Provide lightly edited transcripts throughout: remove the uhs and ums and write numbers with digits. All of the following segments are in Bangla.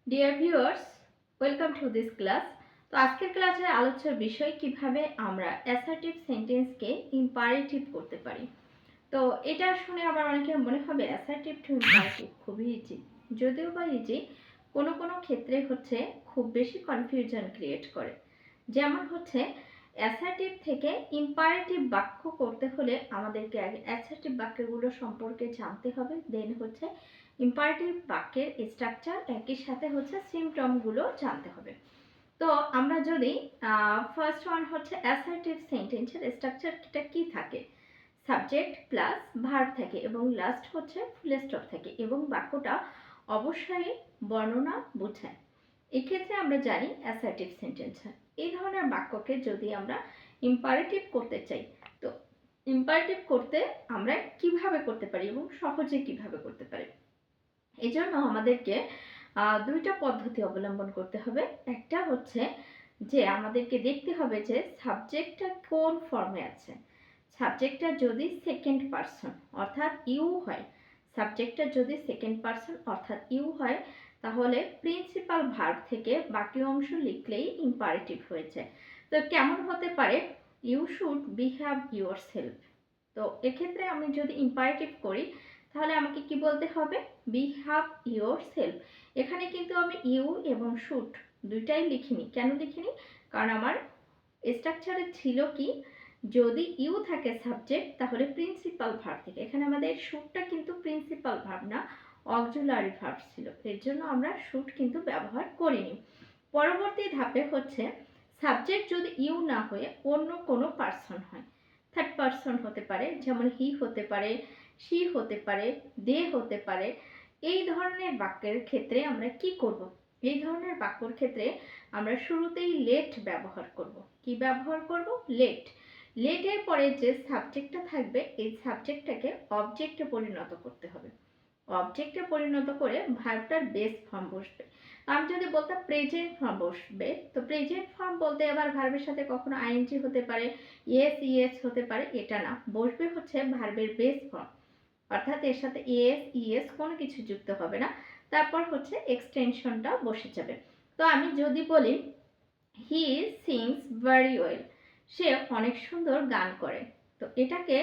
Dear viewers, welcome to this class. তো আজকের ক্লাসের আলোচ্য বিষয় কিভাবে আমরা অ্যাসার্টিভ সেন্টেন্সকে ইম্পারেটিভ করতে পারি। তো এটা শুনে আবার অনেকের মনে হবে অ্যাসার্টিভ টু ইম্পারেটিভ খুবই ইজি, যদিও বা ইজি কোনো কোনো ক্ষেত্রে হচ্ছে খুব বেশি কনফিউশন ক্রিয়েট করে। যেমন হচ্ছে অ্যাসার্টিভ থেকে ইম্পারেটিভ বাক্য করতে হলে আমাদেরকে আগে অ্যাসার্টিভ বাক্যগুলো সম্পর্কে জানতে হবে, দেন হচ্ছে ইম্পারেটিভ বাক্যের স্ট্রাকচার, একই সাথে হচ্ছে সিমটমগুলো জানতে হবে। তো আমরা যদি ফার্স্ট ওয়ান হচ্ছে অ্যাসার্টিভ সেন্টেন্সের স্ট্রাকচারটা কি থাকে, সাবজেক্ট প্লাস ভার্ব থাকে এবং লাস্ট হচ্ছে ফুল স্টপ থাকে এবং বাক্যটা অবশ্যই বর্ণনা বোঝায়। এক্ষেত্রে আমরা জানি অ্যাসার্টিভ সেন্টেন্স। এই ধরনের বাক্যকে যদি আমরা ইম্পারেটিভ করতে চাই, তো ইম্পারেটিভ করতে আমরা কিভাবে করতে পারি এবং সহজে কিভাবে করতে পারি, এই জন্য আমাদেরকে দুইটা পদ্ধতি অবলম্বন করতে হবে। একটা হচ্ছে যে আমাদেরকে দেখতে হবে যে সাবজেক্টটা কোন ফর্মে আছে। সাবজেক্টটা যদি সেকেন্ড পারসন অর্থাৎ ইউ হয়, সাবজেক্টটা যদি সেকেন্ড পারসন অর্থাৎ ইউ হয়, তাহলে প্রিন্সিপাল ভার্ব থেকে বাকি অংশ লিখলেই ইম্পারেটিভ হয়েছে। তো কেমন হতে পারে, you should behave yourself. তো এক্ষেত্রে আমি যদি ইম্পারেটিভ করি তাহলে আমাকে কি বলতে হবে, বিহেভ ইউর সেলফ। এখানে কিন্তু আমি ইউ এবং শুড দুইটাই লিখিনি। কেন লিখিনি? কারণ আমার স্ট্রাকচারে ছিল কি, যদি ইউ থাকে সাবজেক্ট তাহলে প্রিন্সিপাল ভার্ব থেকে, এখানে আমাদের শুডটা কিন্তু প্রিন্সিপাল ভার্ব না, অক্সিলারি ভার্ব ছিল, এর জন্য আমরা শুড কিন্তু ব্যবহার করিনি। পরবর্তী ধাপে হচ্ছে সাবজেক্ট যদি ইউ না হয়ে অন্য কোনো পার্সন হয়, থার্ড পার্সন হতে পারে, যেমন হি হতে পারে, শি হতে পারে, দে হতে পারে। এই ধরনের বাক্যের ক্ষেত্রে আমরা কি করব, এই ধরনের বাক্যর ক্ষেত্রে আমরা শুরুতেই লেট ব্যবহার করব। কি ব্যবহার করব? লেট। লেটের পরে যে সাবজেক্টটা থাকবে এই সাবজেক্টটাকে অবজেক্টে পরিণত করতে হবে। অবজেক্টে পরিণত করে ভার্বটার বেস ফর্ম বসবে। আমি যদি বলতাম প্রেজেন্ট ফর্ম বসবে, তো প্রেজেন্ট ফর্ম বলতে আবার ভার্বের সাথে কখনো আইএনজি হতে পারে, ইয়েস ইয়েস হতে পারে, এটা না, বসবে হচ্ছে ভার্বের বেস ফর্ম, অর্থাৎ এর সাথে ইয়েস ইয়েস কোনো কিছু যুক্ত হবে না, তারপর হচ্ছে এক্সটেনশনটা বসে যাবে। তো আমি যদি বলি হি সিংস ভেরি ওয়েল, সে অনেক সুন্দর গান করে, তো এটাকে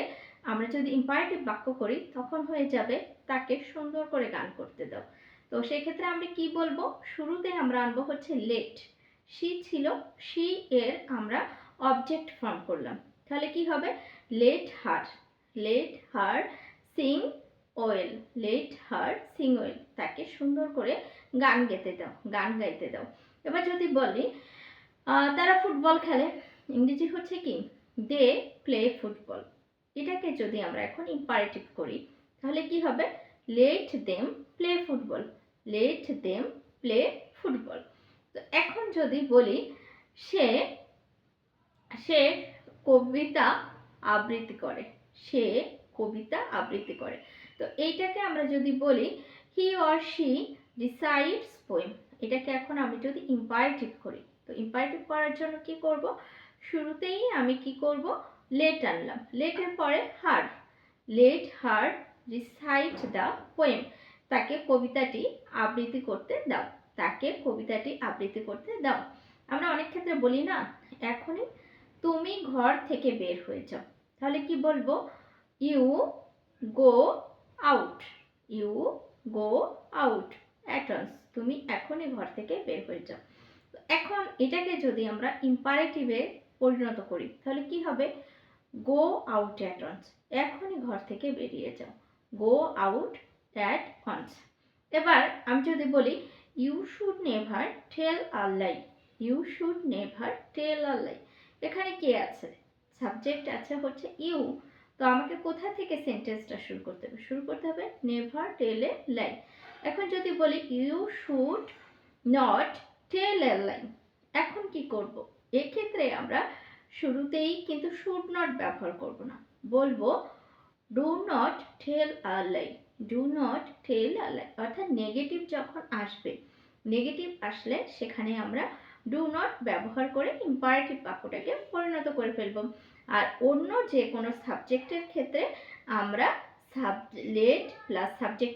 আমরা যদি ইম্পারেটিভ বাক্য করি তখন হয়ে যাবে তাকে সুন্দর করে গান করতে দাও। তো সেক্ষেত্রে আমরা কি বলবো, শুরুতে আমরা আনবো হচ্ছে লেট। শি ছিল, শি এর আমরা অবজেক্ট ফর্ম করলাম, তাহলে কি হবে, লেট হার, লেট হার sing well, let her sing well, তাকে সুন্দর করে গান গেতে দাও, গান গাইতে দাও। এবার যদি বলি তারা ফুটবল খেলে, ইংরেজি হচ্ছে কি, দে প্লে ফুটবল, এটাকে যদি আমরা এখন ইম্পারেটিভ করি তাহলে কি হবে, let them play football, let them play football. তো এখন যদি বলি সে সে কবিতা আবৃত্তি করে, সে কবিতা আবৃত্তি করে, তো এইটাকে আমরা যদি বলি হি অর শি রিসাইটস পোয়েম, এটাকে এখন আমি যদি ইম্পারেটিভ করি, তো ইম্পারেটিভ করার জন্য কি করব, শুরুতেই আমি কি করব, লেট আনলাম, লেটের পরে her, let her recite the poem, তাকে কবিতাটি আবৃত্তি করতে দাও, তাকে কবিতাটি আবৃত্তি করতে দাও। আমরা অনেক ক্ষেত্রে বলি না, এখনই তুমি ঘর থেকে বের হয়ে যাও, তাহলে কি বলবো, you go out, you go out at once, তুমি এখনই ঘর থেকে বের হয়ে যাও। এখন এটাকে যদি আমরা ইম্পারেটিভে পরিণত করি তাহলে কি হবে, গো আউট অ্যাট ওয়ান্স, এখনই ঘর থেকে বেরিয়ে যাও, গো আউট অ্যাট ওয়ান্স। এবার আমি যদি বলি you should never tell a lie, you should never tell a lie, এখানে কে আছে, সাবজেক্ট আছে হচ্ছে ইউ, তো আমাকে কোথা থেকে সেন্টেন্সটা শুরু করতে হবে, শুরু করতে হবে নেভার টেল এ লাই। এখন যদি বলি ইউ শুড নট টেল এ লাই, এখন কি করব, এক্ষেত্রে আমরা শুরুতেই কিন্তু শুড নট ব্যবহার করব না, বলবো do not tell a lie, do not tell a lie, অর্থাৎ নেগেটিভ যখন আসবে, নেগেটিভ আসলে সেখানে আমরা ডু নট ব্যবহার করে ইম্পারেটিভ বাক্যটাকে পরিণত করে ফেলব। আর অন্য যে কোনো সাবজেক্টের ক্ষেত্রে আমরা লেট প্লাস সাবজেক্ট